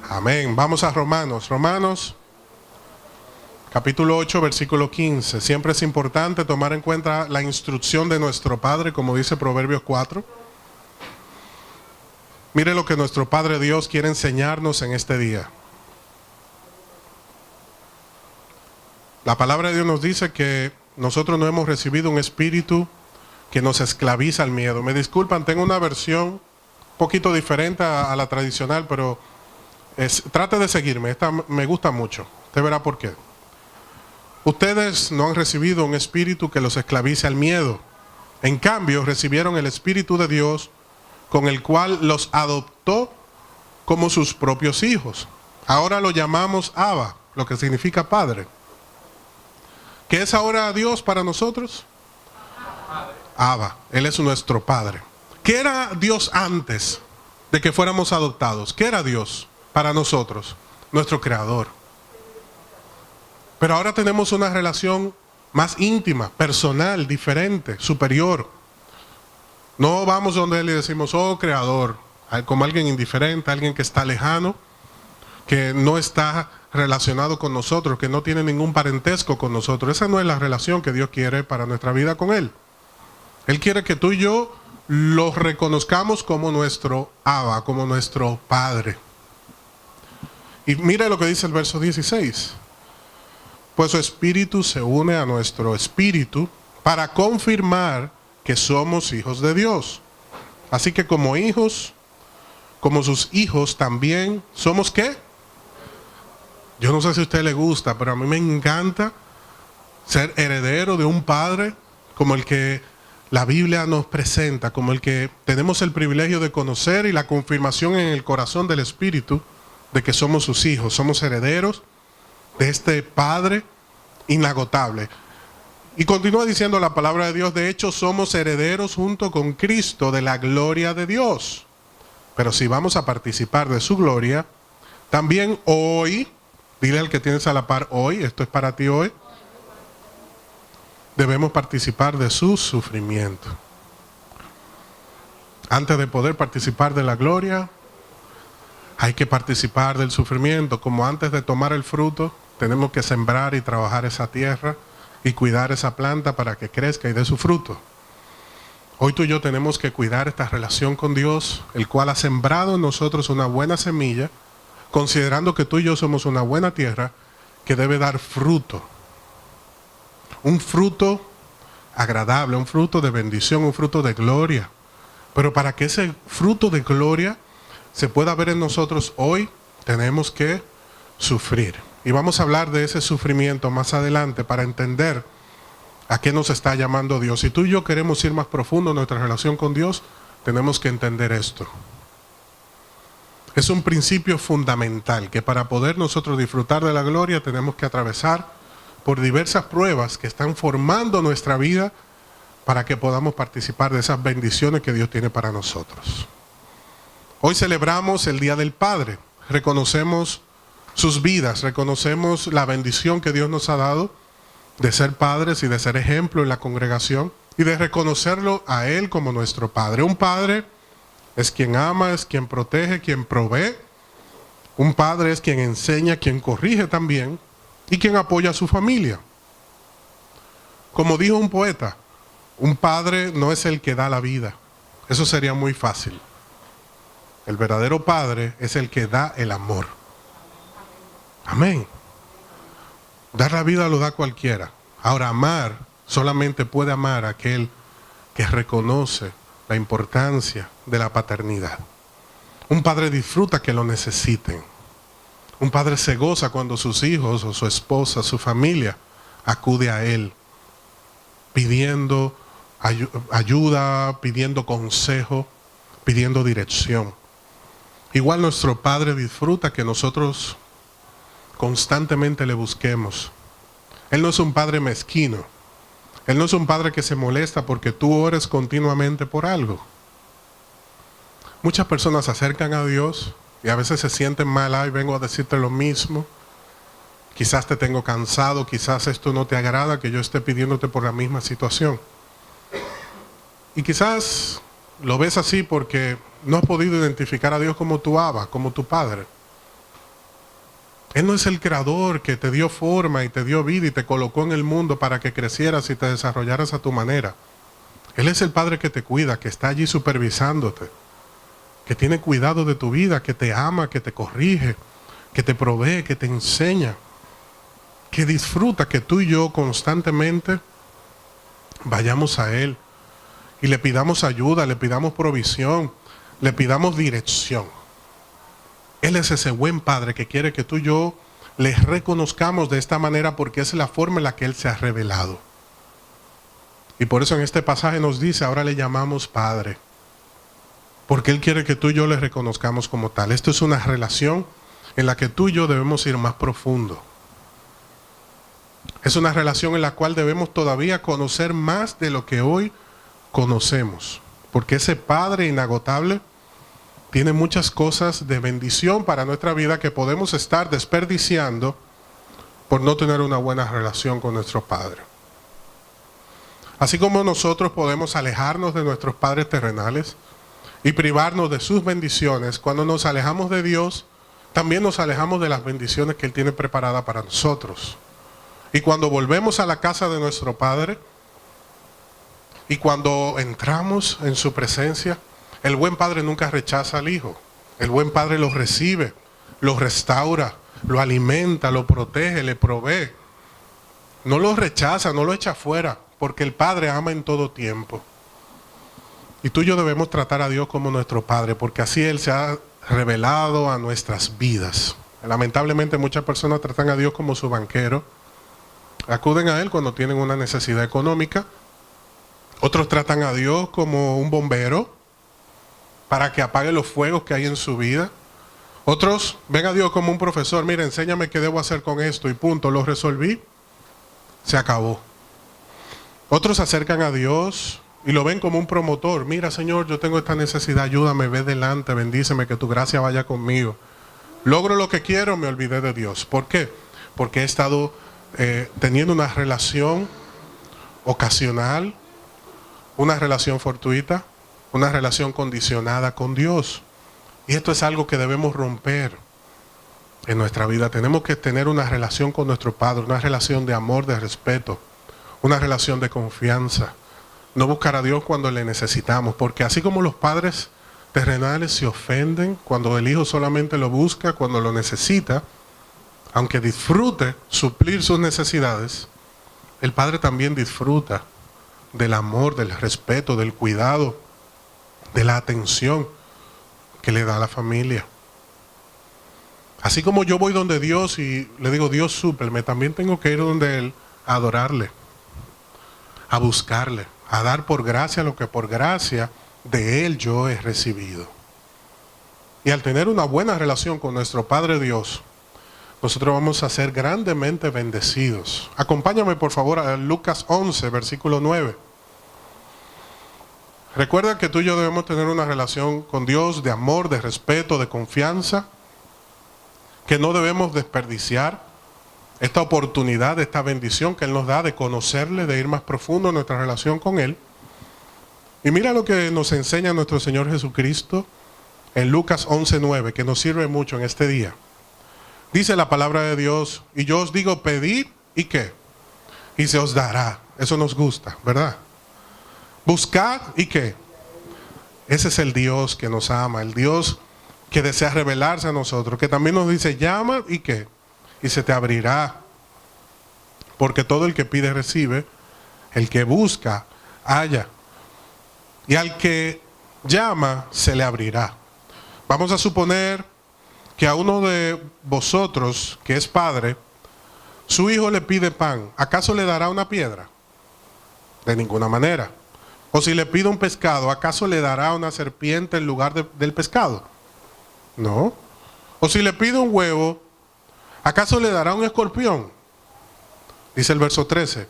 Amén. Vamos a Romanos. Romanos, capítulo 8, versículo 15. Siempre es importante tomar en cuenta la instrucción de nuestro Padre, como dice Proverbios 4. Mire lo que nuestro Padre Dios quiere enseñarnos en este día. La palabra de Dios nos dice que nosotros no hemos recibido un espíritu que nos esclaviza al miedo. Me disculpan, tengo una versión un poquito diferente a la tradicional, pero trate de seguirme, esta me gusta mucho. Usted verá por qué. Ustedes no han recibido un espíritu que los esclavice al miedo. En cambio, recibieron el Espíritu de Dios, con el cual los adoptó como sus propios hijos. Ahora lo llamamos Abba, lo que significa Padre. ¿Qué es ahora Dios para nosotros? Abba, Él es nuestro Padre. ¿Qué era Dios antes de que fuéramos adoptados? ¿Qué era Dios para nosotros? Nuestro Creador. Pero ahora tenemos una relación más íntima, personal, diferente, superior. No vamos donde Él y decimos, oh Creador, como alguien indiferente, alguien que está lejano, que no está relacionado con nosotros, que no tiene ningún parentesco con nosotros. Esa no es la relación que Dios quiere para nuestra vida con Él. Él quiere que tú y yo lo reconozcamos como nuestro Abba, como nuestro Padre. Y mire lo que dice el verso 16. Pues su espíritu se une a nuestro espíritu para confirmar que somos hijos de Dios. Así que como hijos, como sus hijos también, ¿somos qué? Yo no sé si a usted le gusta, pero a mí me encanta ser heredero de un padre como el que la Biblia nos presenta, como el que tenemos el privilegio de conocer y la confirmación en el corazón del Espíritu de que somos sus hijos, somos herederos de este Padre inagotable. Y continúa diciendo la palabra de Dios, de hecho somos herederos junto con Cristo de la gloria de Dios. Pero si vamos a participar de su gloria, también hoy, dile al que tienes a la par hoy, esto es para ti hoy, debemos participar de su sufrimiento. Antes de poder participar de la gloria, hay que participar del sufrimiento. Como antes de tomar el fruto, tenemos que sembrar y trabajar esa tierra y cuidar esa planta para que crezca y dé su fruto. Hoy tú y yo tenemos que cuidar esta relación con Dios, el cual ha sembrado en nosotros una buena semilla, considerando que tú y yo somos una buena tierra que debe dar fruto. Un fruto agradable, un fruto de bendición, un fruto de gloria. Pero para que ese fruto de gloria se pueda ver en nosotros hoy, tenemos que sufrir. Y vamos a hablar de ese sufrimiento más adelante para entender a qué nos está llamando Dios. Si tú y yo queremos ir más profundo en nuestra relación con Dios, tenemos que entender esto. Es un principio fundamental que para poder nosotros disfrutar de la gloria tenemos que atravesar por diversas pruebas que están formando nuestra vida para que podamos participar de esas bendiciones que Dios tiene para nosotros. Hoy celebramos el Día del Padre, reconocemos sus vidas, reconocemos la bendición que Dios nos ha dado de ser padres y de ser ejemplo en la congregación y de reconocerlo a Él como nuestro Padre. Un padre es quien ama, es quien protege, quien provee. Un padre es quien enseña, quien corrige también y quien apoya a su familia. Como dijo un poeta, un padre no es el que da la vida. Eso sería muy fácil. El verdadero padre es el que da el amor. Amén. Dar la vida lo da cualquiera. Ahora, amar, solamente puede amar aquel que reconoce la importancia de la paternidad. Un padre disfruta que lo necesiten. Un padre se goza cuando sus hijos o su esposa, su familia, acude a él pidiendo ayuda, pidiendo consejo, pidiendo dirección. Igual nuestro Padre disfruta que nosotros constantemente le busquemos. Él no es un Padre mezquino. Él no es un Padre que se molesta porque tú ores continuamente por algo. Muchas personas se acercan a Dios y a veces se sienten mal. Ay, vengo a decirte lo mismo. Quizás te tengo cansado, quizás esto no te agrada que yo esté pidiéndote por la misma situación. Y quizás lo ves así porque no has podido identificar a Dios como tu Abba, como tu Padre. Él no es el creador que te dio forma y te dio vida y te colocó en el mundo para que crecieras y te desarrollaras a tu manera. Él es el Padre que te cuida, que está allí supervisándote, que tiene cuidado de tu vida, que te ama, que te corrige, que te provee, que te enseña, que disfruta que tú y yo constantemente vayamos a Él y le pidamos ayuda, le pidamos provisión, le pidamos dirección. Él es ese buen Padre que quiere que tú y yo le reconozcamos de esta manera porque es la forma en la que Él se ha revelado. Y por eso en este pasaje nos dice, ahora le llamamos Padre, porque Él quiere que tú y yo le reconozcamos como tal. Esto es una relación en la que tú y yo debemos ir más profundo. Es una relación en la cual debemos todavía conocer más de lo que hoy conocemos, porque ese Padre inagotable tiene muchas cosas de bendición para nuestra vida que podemos estar desperdiciando por no tener una buena relación con nuestro Padre. Así como nosotros podemos alejarnos de nuestros padres terrenales y privarnos de sus bendiciones, cuando nos alejamos de Dios, también nos alejamos de las bendiciones que Él tiene preparadas para nosotros. Y cuando volvemos a la casa de nuestro Padre, y cuando entramos en su presencia, el buen Padre nunca rechaza al Hijo. El buen Padre lo recibe, lo restaura, lo alimenta, lo protege, le provee. No lo rechaza, no lo echa fuera, porque el Padre ama en todo tiempo. Y tú y yo debemos tratar a Dios como nuestro Padre, porque así Él se ha revelado a nuestras vidas. Lamentablemente muchas personas tratan a Dios como su banquero. Acuden a Él cuando tienen una necesidad económica. Otros tratan a Dios como un bombero para que apague los fuegos que hay en su vida. Otros ven a Dios como un profesor. Mira, enséñame qué debo hacer con esto y punto, lo resolví, se acabó. Otros se acercan a Dios y lo ven como un promotor. Mira, Señor, yo tengo esta necesidad, ayúdame, ve delante, bendíceme, que tu gracia vaya conmigo. Logro lo que quiero, me olvidé de Dios. ¿Por qué? Porque he estado teniendo una relación ocasional, una relación fortuita, una relación condicionada con Dios. Y esto es algo que debemos romper en nuestra vida. Tenemos que tener una relación con nuestro Padre, una relación de amor, de respeto, una relación de confianza. No buscar a Dios cuando le necesitamos, porque así como los padres terrenales se ofenden cuando el Hijo solamente lo busca, cuando lo necesita, aunque disfrute suplir sus necesidades, el Padre también disfruta del amor, del respeto, del cuidado, de la atención que le da a la familia. Así como yo voy donde Dios y le digo, Dios, súpleme, también tengo que ir donde Él a adorarle, a buscarle, a dar por gracia lo que por gracia de Él yo he recibido. Y al tener una buena relación con nuestro Padre Dios, nosotros vamos a ser grandemente bendecidos. Acompáñame por favor a Lucas 11, versículo 9. Recuerda que tú y yo debemos tener una relación con Dios de amor, de respeto, de confianza, que no debemos desperdiciar esta oportunidad, esta bendición que Él nos da de conocerle, de ir más profundo en nuestra relación con Él. Y mira lo que nos enseña nuestro Señor Jesucristo en Lucas 11:9, que nos sirve mucho en este día. Dice la palabra de Dios, y yo os digo, pedid, ¿y qué? Y se os dará. Eso nos gusta, ¿verdad? Buscad, ¿y qué? Ese es el Dios que nos ama, el Dios que desea revelarse a nosotros, que también nos dice, llama, ¿y qué? Y se te abrirá. Porque todo el que pide recibe, el que busca halla, y al que llama se le abrirá. Vamos a suponer que a uno de vosotros que es padre, su hijo le pide pan, ¿acaso le dará una piedra? De ninguna manera. O si le pide un pescado, ¿acaso le dará una serpiente en lugar del pescado? No. O si le pide un huevo, ¿acaso le dará un escorpión? Dice el verso 13.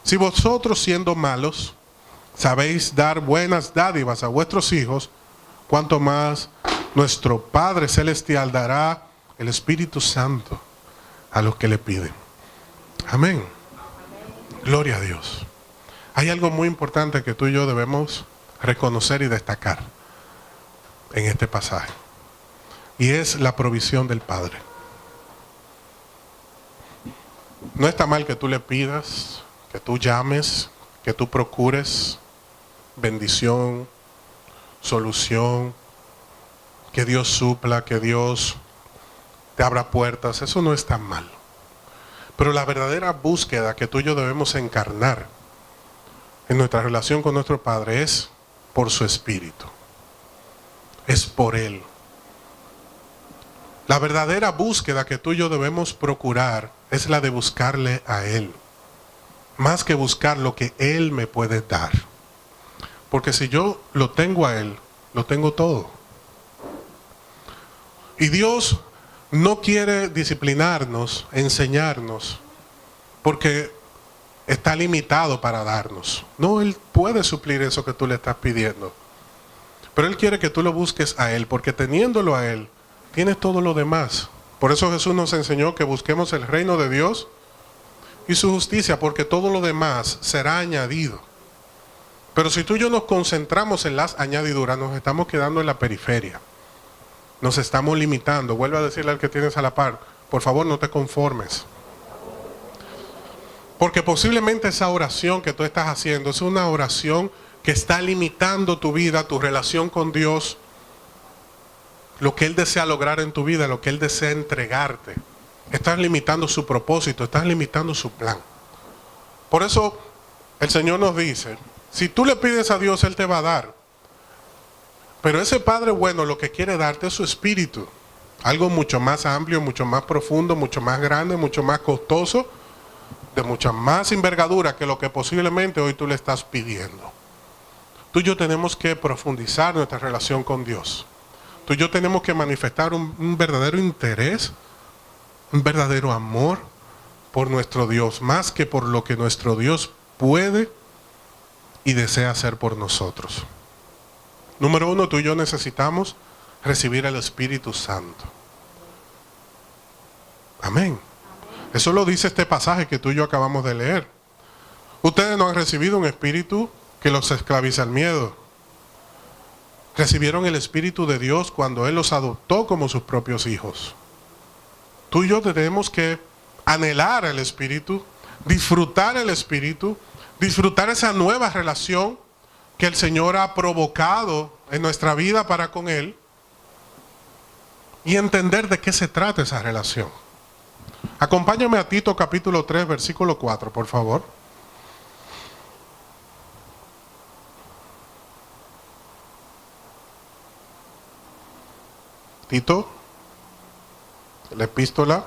Si vosotros siendo malos sabéis dar buenas dádivas a vuestros hijos, cuánto más nuestro Padre Celestial dará el Espíritu Santo a los que le piden. Amén. Gloria a Dios. Hay algo muy importante que tú y yo debemos reconocer y destacar en este pasaje. Y es la provisión del Padre. No está mal que tú le pidas, que tú llames, que tú procures bendición, solución, que Dios supla, que Dios te abra puertas. Eso no es tan mal. Pero la verdadera búsqueda que tú y yo debemos encarnar en nuestra relación con nuestro Padre es por su Espíritu. Es por Él. La verdadera búsqueda que tú y yo debemos procurar es la de buscarle a Él. Más que buscar lo que Él me puede dar. Porque si yo lo tengo a Él, lo tengo todo. Y Dios no quiere disciplinarnos, enseñarnos, porque está limitado para darnos. No, Él puede suplir eso que tú le estás pidiendo. Pero Él quiere que tú lo busques a Él, porque teniéndolo a Él, tienes todo lo demás. Por eso Jesús nos enseñó que busquemos el reino de Dios y su justicia, porque todo lo demás será añadido. Pero si tú y yo nos concentramos en las añadiduras, nos estamos quedando en la periferia. Nos estamos limitando. Vuelve a decirle al que tienes a la par, por favor no te conformes. Porque posiblemente esa oración que tú estás haciendo es una oración que está limitando tu vida, tu relación con Dios, lo que Él desea lograr en tu vida, lo que Él desea entregarte. Estás limitando su propósito, estás limitando su plan. Por eso el Señor nos dice, si tú le pides a Dios, Él te va a dar. Pero ese Padre bueno lo que quiere darte es su Espíritu. Algo mucho más amplio, mucho más profundo, mucho más grande, mucho más costoso, de mucha más envergadura que lo que posiblemente hoy tú le estás pidiendo. Tú y yo tenemos que profundizar nuestra relación con Dios. Tú y yo tenemos que manifestar un verdadero interés, un verdadero amor por nuestro Dios, más que por lo que nuestro Dios puede y desea hacer por nosotros. Número uno, tú y yo necesitamos recibir el Espíritu Santo. Amén. Eso lo dice este pasaje que tú y yo acabamos de leer. Ustedes no han recibido un espíritu que los esclaviza al miedo. Recibieron el Espíritu de Dios cuando Él los adoptó como sus propios hijos. Tú y yo tenemos que anhelar el Espíritu, disfrutar el Espíritu, disfrutar esa nueva relación que el Señor ha provocado en nuestra vida para con Él y entender de qué se trata esa relación. Acompáñame a Tito capítulo 3, versículo 4, por favor. Tito, la epístola.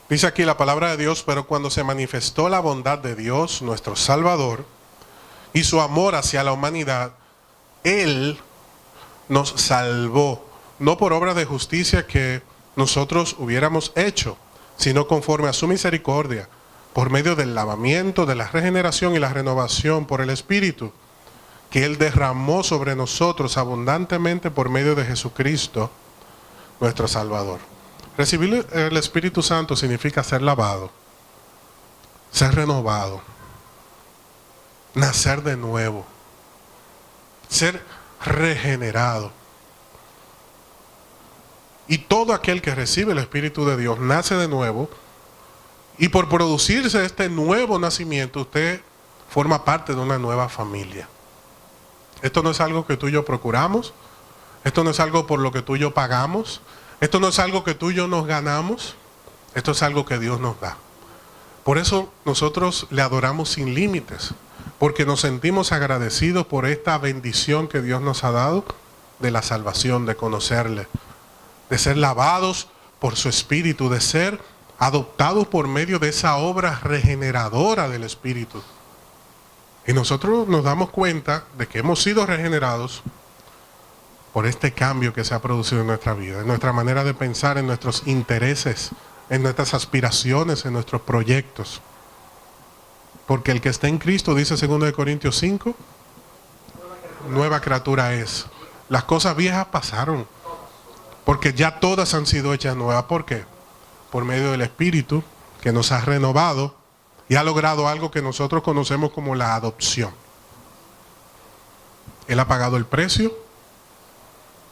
Dice aquí la palabra de Dios, pero cuando se manifestó la bondad de Dios, nuestro Salvador, y su amor hacia la humanidad, Él nos salvó, no por obra de justicia que nosotros hubiéramos hecho, sino conforme a su misericordia, por medio del lavamiento, de la regeneración y la renovación por el Espíritu, que Él derramó sobre nosotros abundantemente por medio de Jesucristo, nuestro Salvador. Recibir el Espíritu Santo significa ser lavado, ser renovado, nacer de nuevo, ser regenerado. Y todo aquel que recibe el Espíritu de Dios nace de nuevo, y por producirse este nuevo nacimiento, usted forma parte de una nueva familia. Esto no es algo que tú y yo procuramos, esto no es algo por lo que tú y yo pagamos, esto no es algo que tú y yo nos ganamos, esto es algo que Dios nos da. Por eso nosotros le adoramos sin límites, porque nos sentimos agradecidos por esta bendición que Dios nos ha dado de la salvación, de conocerle, de ser lavados por su Espíritu, de ser adoptados por medio de esa obra regeneradora del Espíritu. Y nosotros nos damos cuenta de que hemos sido regenerados por este cambio que se ha producido en nuestra vida, en nuestra manera de pensar, en nuestros intereses, en nuestras aspiraciones, en nuestros proyectos. Porque el que está en Cristo, dice 2 Corintios 5, nueva criatura es. Las cosas viejas pasaron, porque ya todas han sido hechas nuevas. ¿Por qué? Por medio del Espíritu que nos ha renovado y ha logrado algo que nosotros conocemos como la adopción. Él ha pagado el precio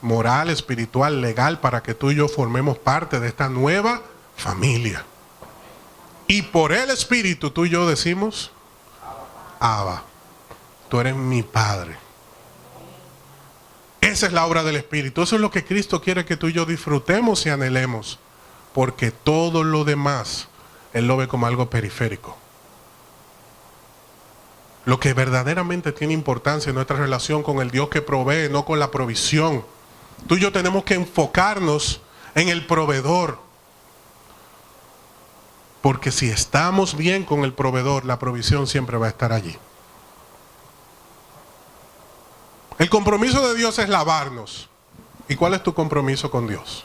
moral, espiritual, legal, para que tú y yo formemos parte de esta nueva familia. Y por el Espíritu tú y yo decimos: Abba, tú eres mi Padre. Esa es la obra del Espíritu. Eso es lo que Cristo quiere que tú y yo disfrutemos y anhelemos, porque todo lo demás Él lo ve como algo periférico. Lo que verdaderamente tiene importancia en nuestra relación con el Dios que provee, no con la provisión. Tú y yo tenemos que enfocarnos en el proveedor. Porque si estamos bien con el proveedor, la provisión siempre va a estar allí. El compromiso de Dios es lavarnos. ¿Y cuál es tu compromiso con Dios?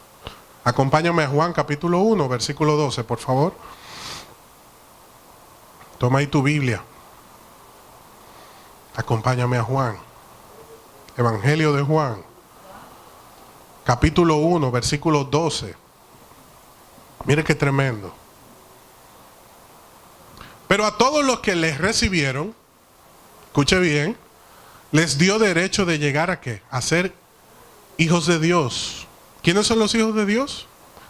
Acompáñame a Juan capítulo 1, versículo 12, por favor. Toma ahí tu Biblia. Acompáñame a Juan. Evangelio de Juan. Capítulo 1, versículo 12. Mire qué tremendo. Pero a todos los que les recibieron, escuche bien, les dio derecho de llegar ¿a qué? A ser hijos de Dios. ¿Quiénes son los hijos de Dios?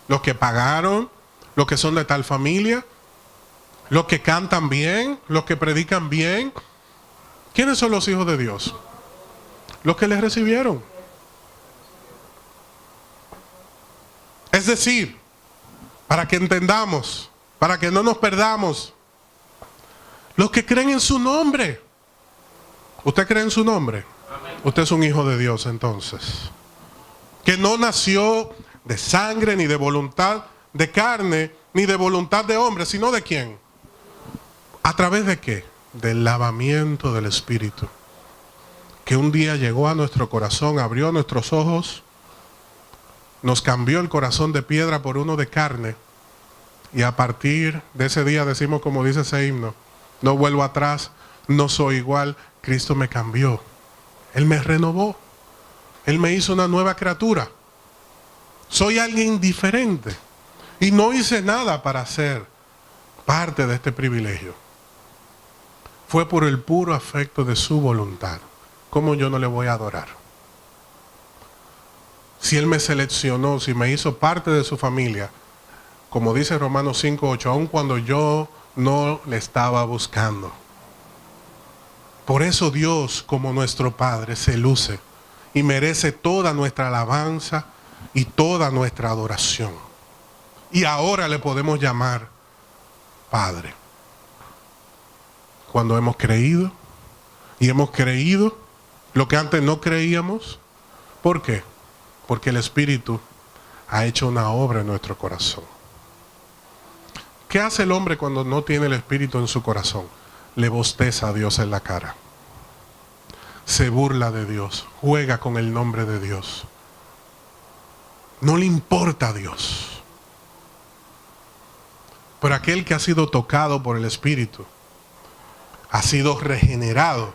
Los que pagaron, los que son de tal familia, los que cantan bien, los que predican bien. ¿Quiénes son los hijos de Dios? Los que les recibieron. Es decir, para que entendamos, para que no nos perdamos, los que creen en su nombre. ¿Usted cree en su nombre? Amén. Usted es un hijo de Dios entonces. Que no nació de sangre, ni de voluntad de carne, ni de voluntad de hombre, sino ¿de quién? ¿A través de qué? Del lavamiento del Espíritu. Que un día llegó a nuestro corazón, abrió nuestros ojos, nos cambió el corazón de piedra por uno de carne. Y a partir de ese día decimos, como dice ese himno: no vuelvo atrás, no soy igual, Cristo me cambió. Él me renovó. Él me hizo una nueva criatura. Soy alguien diferente. Y no hice nada para ser parte de este privilegio. Fue por el puro afecto de su voluntad. ¿Cómo yo no le voy a adorar? Si Él me seleccionó, si me hizo parte de su familia, como dice Romanos 5:8, aun cuando yo no le estaba buscando. Por eso Dios, como nuestro Padre, se luce y merece toda nuestra alabanza y toda nuestra adoración. Y ahora le podemos llamar Padre. Cuando hemos creído, y hemos creído lo que antes no creíamos. ¿Por qué? Porque el Espíritu ha hecho una obra en nuestro corazón. ¿Qué hace el hombre cuando no tiene el Espíritu en su corazón? Le bosteza a Dios en la cara. Se burla de Dios, juega con el nombre de Dios. No le importa a Dios. Pero aquel que ha sido tocado por el Espíritu, ha sido regenerado,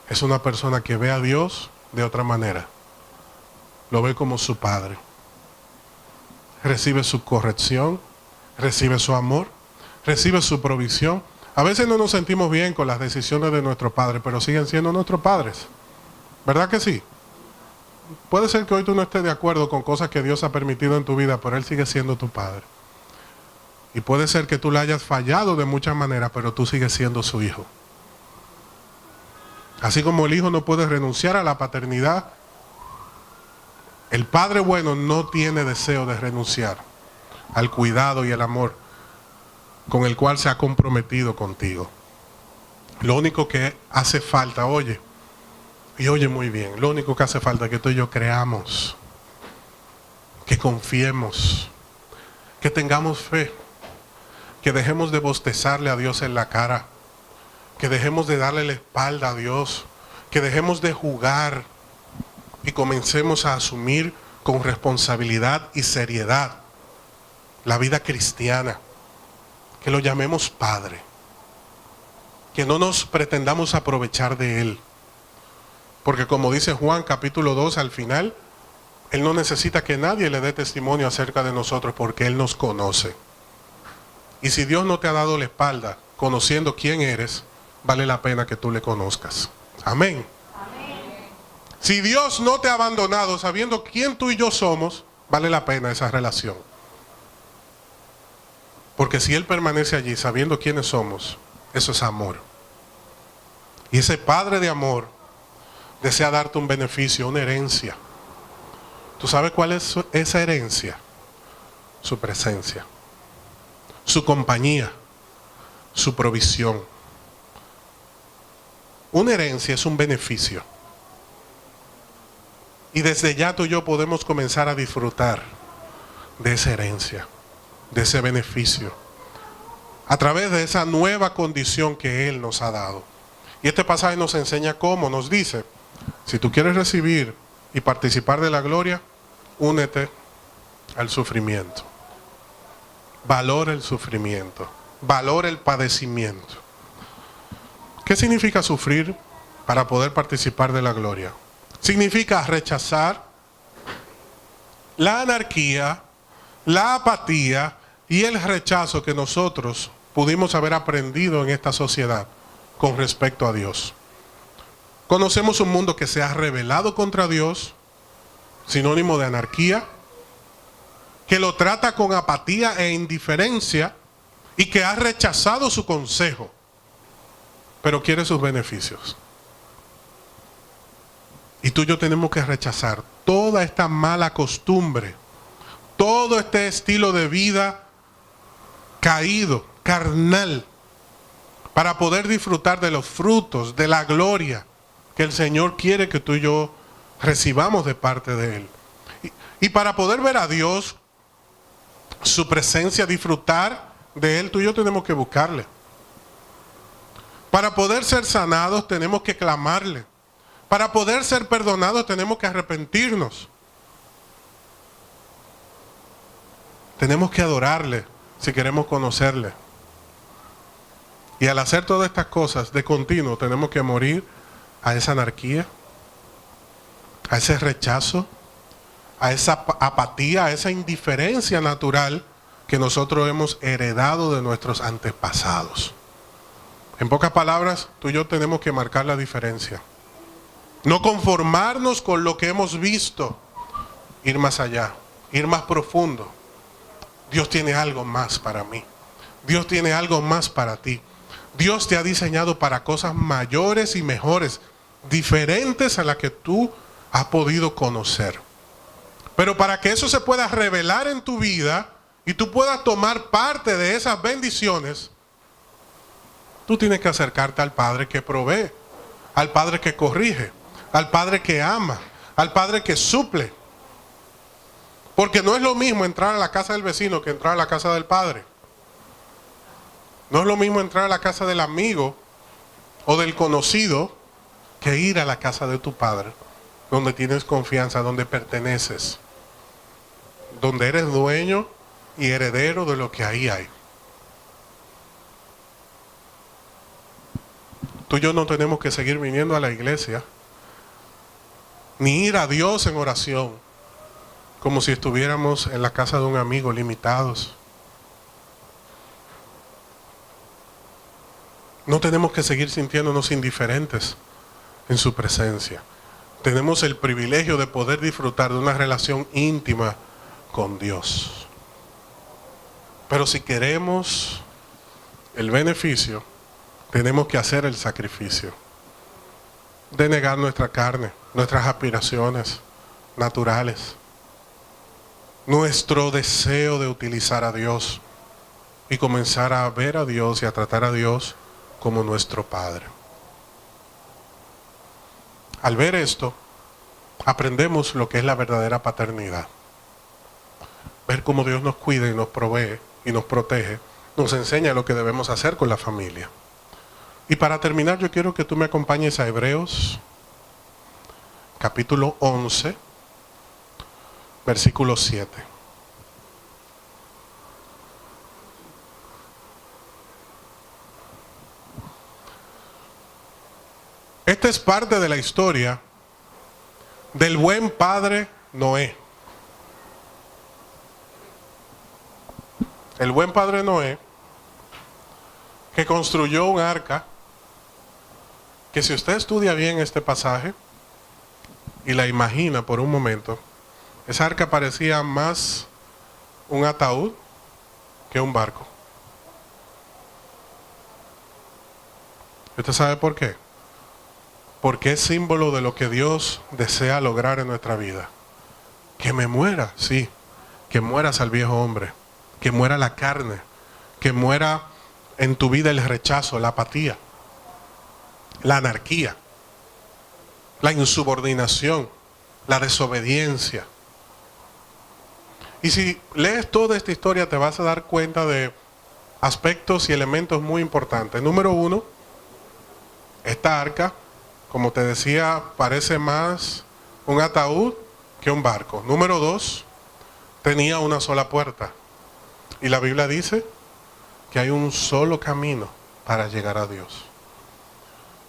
es una persona que ve a Dios de otra manera. Lo ve como su Padre. Recibe su corrección, recibe su amor, recibe su provisión. A veces no nos sentimos bien con las decisiones de nuestro Padre, pero siguen siendo nuestros padres. ¿Verdad que sí? Puede ser que hoy tú no estés de acuerdo con cosas que Dios ha permitido en tu vida, pero Él sigue siendo tu Padre. Y puede ser que tú le hayas fallado de muchas maneras, pero tú sigues siendo su hijo. Así como el hijo no puede renunciar a la paternidad, el Padre bueno no tiene deseo de renunciar al cuidado y el amor con el cual se ha comprometido contigo. Lo único que hace falta, oye muy bien, lo único que hace falta es que tú y yo creamos, que confiemos, que tengamos fe, que dejemos de bostezarle a Dios en la cara, que dejemos de darle la espalda a Dios, que dejemos de jugar y comencemos a asumir con responsabilidad y seriedad la vida cristiana, que lo llamemos Padre, que no nos pretendamos aprovechar de Él, Porque como dice Juan capítulo 2 al final, Él no necesita que nadie le dé testimonio acerca de nosotros porque Él nos conoce. Y si Dios no te ha dado la espalda conociendo quién eres, vale la pena que tú le conozcas. Amén. Si Dios no te ha abandonado sabiendo quién tú y yo somos, vale la pena esa relación. Porque si Él permanece allí sabiendo quiénes somos, eso es amor. Y ese Padre de amor desea darte un beneficio, una herencia. ¿Tú sabes cuál es esa herencia? Su presencia, su compañía, su provisión. Una herencia es un beneficio. Y desde ya tú y yo podemos comenzar a disfrutar de esa herencia, de ese beneficio, a través de esa nueva condición que Él nos ha dado. Y este pasaje nos enseña cómo, nos dice, si tú quieres recibir y participar de la gloria, únete al sufrimiento. Valora el sufrimiento, valora el padecimiento. ¿Qué significa sufrir para poder participar de la gloria? Significa rechazar la anarquía, la apatía y el rechazo que nosotros pudimos haber aprendido en esta sociedad con respecto a Dios. Conocemos un mundo que se ha rebelado contra Dios, sinónimo de anarquía, que lo trata con apatía e indiferencia y que ha rechazado su consejo, pero quiere sus beneficios. Y tú y yo tenemos que rechazar toda esta mala costumbre, todo este estilo de vida caído, carnal, para poder disfrutar de los frutos, de la gloria que el Señor quiere que tú y yo recibamos de parte de Él. Y para poder ver a Dios, su presencia, disfrutar de Él, tú y yo tenemos que buscarle. Para poder ser sanados tenemos que clamarle. Para poder ser perdonados tenemos que arrepentirnos. Tenemos que adorarle si queremos conocerle. Y al hacer todas estas cosas de continuo tenemos que morir a esa anarquía, a ese rechazo, a esa apatía, a esa indiferencia natural que nosotros hemos heredado de nuestros antepasados. En pocas palabras, tú y yo tenemos que marcar la diferencia. No conformarnos con lo que hemos visto, ir más allá, ir más profundo. Dios tiene algo más para mí. Dios tiene algo más para ti. Dios te ha diseñado para cosas mayores y mejores, diferentes a las que tú has podido conocer. Pero para que eso se pueda revelar en tu vida y tú puedas tomar parte de esas bendiciones, tú tienes que acercarte al Padre que provee, al Padre que corrige, al Padre que ama, al Padre que suple. Porque no es lo mismo entrar a la casa del vecino que entrar a la casa del Padre. No es lo mismo entrar a la casa del amigo o del conocido que ir a la casa de tu Padre, donde tienes confianza, donde perteneces, donde eres dueño y heredero de lo que ahí hay. Tú y yo no tenemos que seguir viniendo a la iglesia, ni ir a Dios en oración, como si estuviéramos en la casa de un amigo, limitados. No tenemos que seguir sintiéndonos indiferentes en su presencia. Tenemos el privilegio de poder disfrutar de una relación íntima con Dios. Pero si queremos el beneficio, tenemos que hacer el sacrificio de negar nuestra carne, nuestras aspiraciones naturales, nuestro deseo de utilizar a Dios y comenzar a ver a Dios y a tratar a Dios como nuestro Padre. Al ver esto, aprendemos lo que es la verdadera paternidad. Ver cómo Dios nos cuida y nos provee y nos protege, nos enseña lo que debemos hacer con la familia. Y para terminar, yo quiero que tú me acompañes a Hebreos, capítulo 11, versículo 7. Esta es parte de la historia del buen padre Noé. El buen padre Noé, que construyó un arca, que si usted estudia bien este pasaje y la imagina por un momento, esa arca parecía más un ataúd que un barco. ¿Usted sabe por qué? Porque es símbolo de lo que Dios desea lograr en nuestra vida. Que me muera, sí, que mueras al viejo hombre, que muera la carne, que muera en tu vida el rechazo, la apatía, la anarquía, la insubordinación, la desobediencia. Y si lees toda esta historia te vas a dar cuenta de aspectos y elementos muy importantes. Número uno, esta arca, como te decía, parece más un ataúd que un barco. Número dos, tenía una sola puerta. Y la Biblia dice que hay un solo camino para llegar a Dios.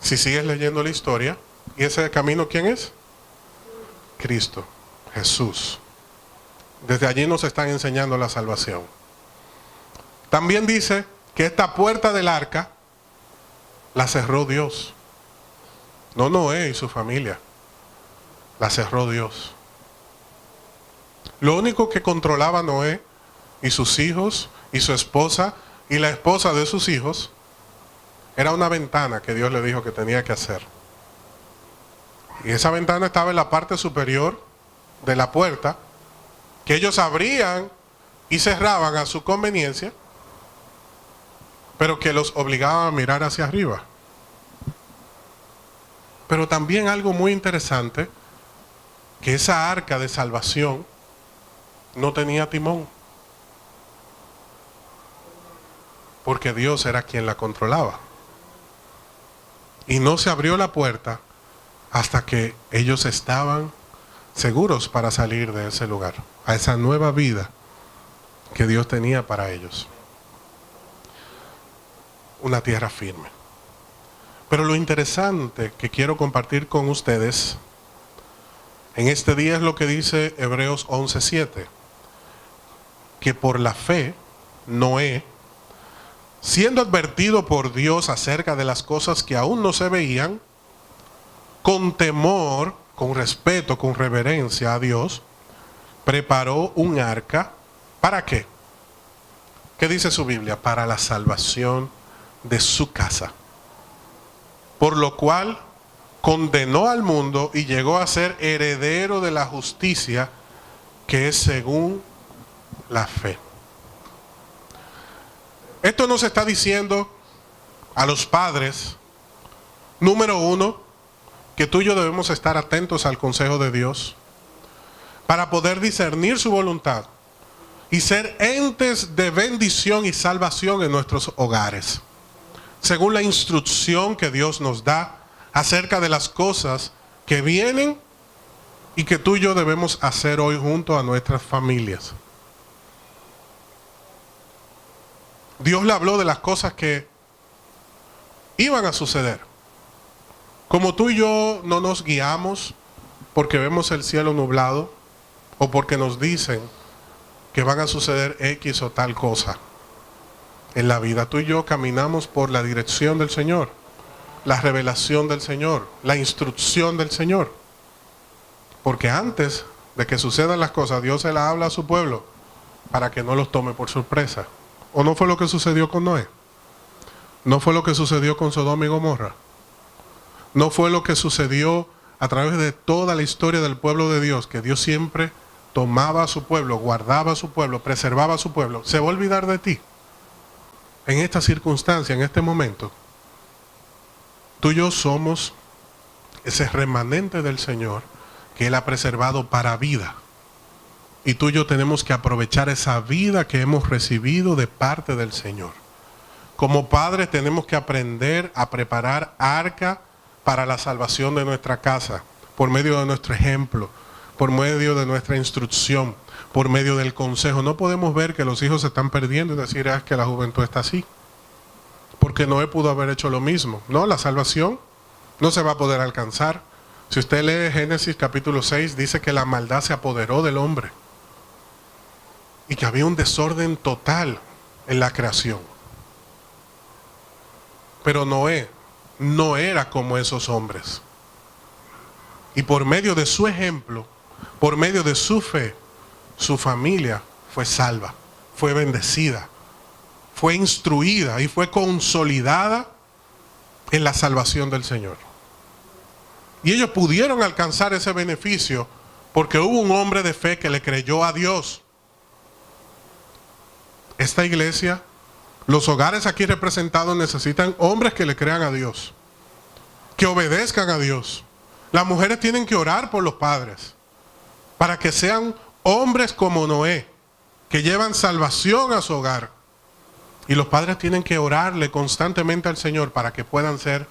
Si sigues leyendo la historia, ¿y ese camino quién es? Cristo, Jesús. Desde allí nos están enseñando la salvación. También dice que esta puerta del arca la cerró Dios. No Noé y su familia. La cerró Dios. Lo único que controlaba Noé y sus hijos y su esposa y la esposa de sus hijos era una ventana que Dios le dijo que tenía que hacer. Y esa ventana estaba en la parte superior de la puerta, que ellos abrían y cerraban a su conveniencia, pero que los obligaba a mirar hacia arriba. Pero también algo muy interesante, que esa arca de salvación no tenía timón, porque Dios era quien la controlaba. Y no se abrió la puerta hasta que ellos estaban seguros para salir de ese lugar, a esa nueva vida que Dios tenía para ellos. Una tierra firme. Pero lo interesante que quiero compartir con ustedes en este día es lo que dice Hebreos 11:7, que por la fe Noé, siendo advertido por Dios acerca de las cosas que aún no se veían, con temor, con respeto, con reverencia a Dios, preparó un arca. ¿Para qué? ¿Qué dice su Biblia? Para la salvación de su casa. Por lo cual condenó al mundo y llegó a ser heredero de la justicia que es según la fe. Esto nos está diciendo a los padres, número uno, que tú y yo debemos estar atentos al consejo de Dios para poder discernir su voluntad y ser entes de bendición y salvación en nuestros hogares, según la instrucción que Dios nos da acerca de las cosas que vienen y que tú y yo debemos hacer hoy junto a nuestras familias. Dios le habló de las cosas que iban a suceder. Como tú y yo no nos guiamos porque vemos el cielo nublado o porque nos dicen que van a suceder X o tal cosa en la vida, tú y yo caminamos por la dirección del Señor, la revelación del Señor, la instrucción del Señor. Porque antes de que sucedan las cosas, Dios se las habla a su pueblo para que no los tome por sorpresa. ¿O no fue lo que sucedió con Noé? ¿No fue lo que sucedió con Sodoma y Gomorra? ¿No fue lo que sucedió a través de toda la historia del pueblo de Dios? Que Dios siempre tomaba a su pueblo, guardaba a su pueblo, preservaba a su pueblo. ¿Se va a olvidar de ti? En esta circunstancia, en este momento, tú y yo somos ese remanente del Señor que Él ha preservado para vida. Y tú y yo tenemos que aprovechar esa vida que hemos recibido de parte del Señor. Como padres tenemos que aprender a preparar arca para la salvación de nuestra casa, por medio de nuestro ejemplo, por medio de nuestra instrucción, por medio del consejo. No podemos ver que los hijos se están perdiendo y decir, es que la juventud está así, porque Noé pudo haber hecho lo mismo. No, la salvación no se va a poder alcanzar Si usted lee Génesis capítulo 6, dice que la maldad se apoderó del hombre y que había un desorden total en la creación. Pero Noé no era como esos hombres. Y por medio de su ejemplo, por medio de su fe, su familia fue salva, fue bendecida, fue instruida y fue consolidada en la salvación del Señor. Y ellos pudieron alcanzar ese beneficio porque hubo un hombre de fe que le creyó a Dios. Esta iglesia, los hogares aquí representados necesitan hombres que le crean a Dios, que obedezcan a Dios. Las mujeres tienen que orar por los padres para que sean hombres como Noé, que llevan salvación a su hogar. Y los padres tienen que orarle constantemente al Señor para que puedan ser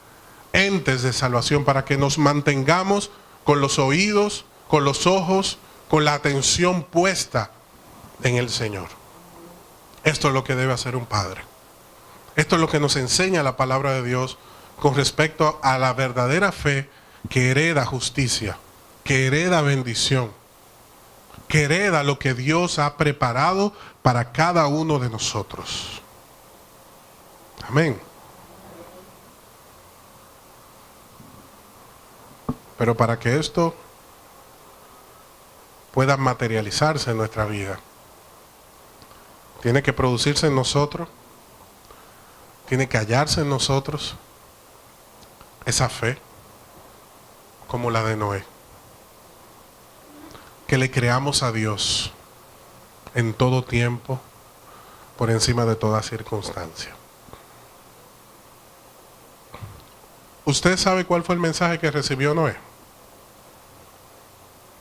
entes de salvación, para que nos mantengamos con los oídos, con los ojos, con la atención puesta en el Señor. Esto es lo que debe hacer un padre. Esto es lo que nos enseña la palabra de Dios con respecto a la verdadera fe que hereda justicia, que hereda bendición, que hereda lo que Dios ha preparado para cada uno de nosotros. Amén. Pero para que esto pueda materializarse en nuestra vida, tiene que producirse en nosotros, tiene que hallarse en nosotros esa fe como la de Noé. Que le creamos a Dios en todo tiempo, por encima de toda circunstancia. ¿Usted sabe cuál fue el mensaje que recibió Noé?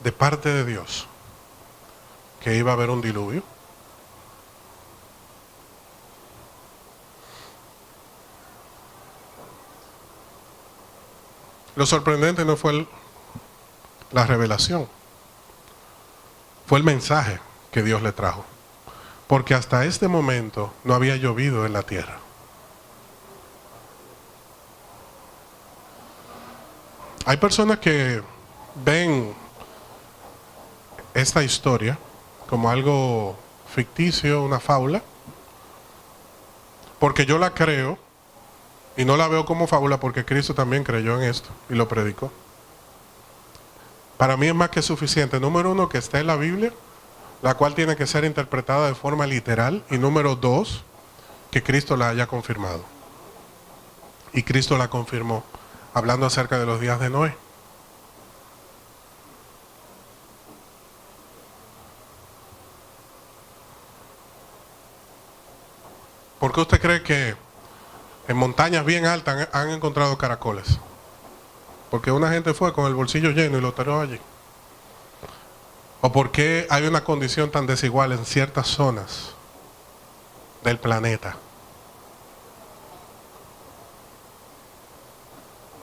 De parte de Dios, que iba a haber un diluvio. Lo sorprendente no fue la revelación, fue el mensaje que Dios le trajo. Porque hasta este momento no había llovido en la tierra. Hay personas que ven esta historia como algo ficticio, una fábula, porque yo la creo y no la veo como fábula porque Cristo también creyó en esto y lo predicó. Para mí es más que suficiente, número uno, que esté en la Biblia, la cual tiene que ser interpretada de forma literal, y número dos, que Cristo la haya confirmado. Y Cristo la confirmó, hablando acerca de los días de Noé. ¿Por qué usted cree que en montañas bien altas han encontrado caracoles? Porque una gente fue con el bolsillo lleno y lo tiró allí. ¿O por qué hay una condición tan desigual en ciertas zonas del planeta?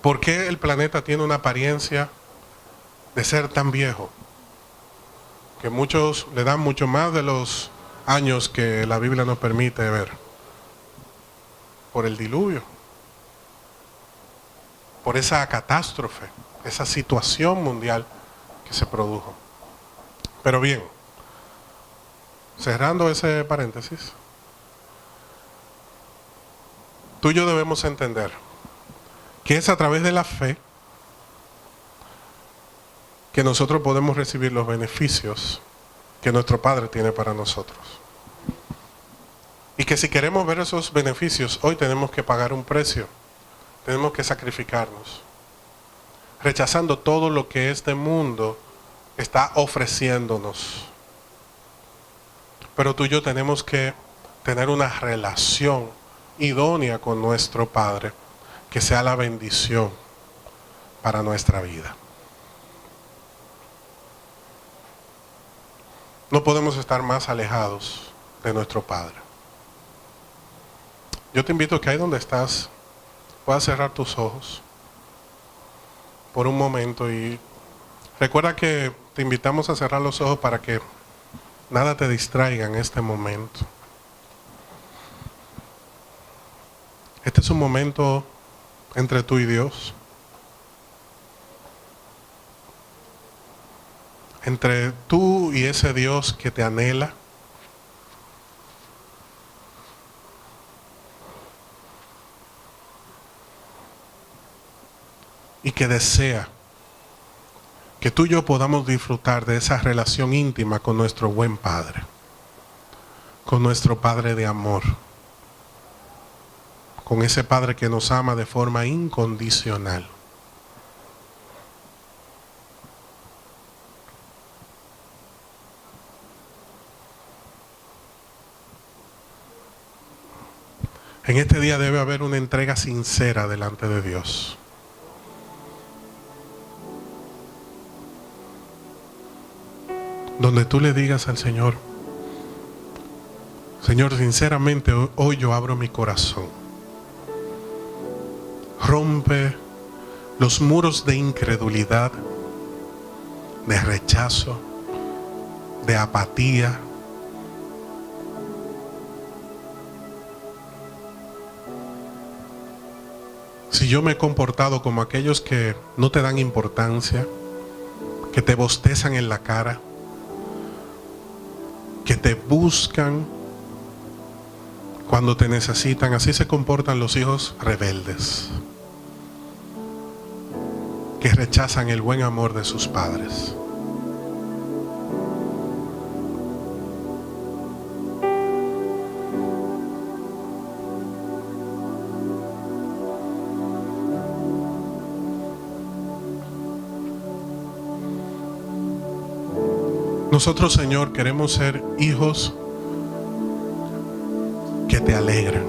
¿Por qué el planeta tiene una apariencia de ser tan viejo? Que muchos le dan mucho más de los años que la Biblia nos permite ver. Por el diluvio. Por esa catástrofe, esa situación mundial que se produjo. Pero bien, cerrando ese paréntesis, tú y yo debemos entender que es a través de la fe que nosotros podemos recibir los beneficios que nuestro Padre tiene para nosotros. Y que si queremos ver esos beneficios, hoy tenemos que pagar un precio. Tenemos que sacrificarnos, rechazando todo lo que este mundo está ofreciéndonos. Pero tú y yo tenemos que tener una relación idónea con nuestro Padre, que sea la bendición para nuestra vida. No podemos estar más alejados de nuestro Padre. Yo te invito a que ahí donde estás, puedas cerrar tus ojos por un momento y recuerda que te invitamos a cerrar los ojos para que nada te distraiga en este momento. Este es un momento entre tú y Dios. entre tú y ese Dios que te anhela, y que desea que tú y yo podamos disfrutar de esa relación íntima con nuestro buen Padre, con nuestro Padre de amor, con ese Padre que nos ama de forma incondicional. En este día debe haber una entrega sincera delante de Dios. Donde tú le digas al Señor: Señor, sinceramente hoy yo abro mi corazón. Rompe los muros de incredulidad, de rechazo, de apatía. Si yo me he comportado como aquellos que no te dan importancia, que te bostezan en la cara, que te buscan cuando te necesitan, así se comportan los hijos rebeldes, que rechazan el buen amor de sus padres. Nosotros, Señor, queremos ser hijos que te alegran,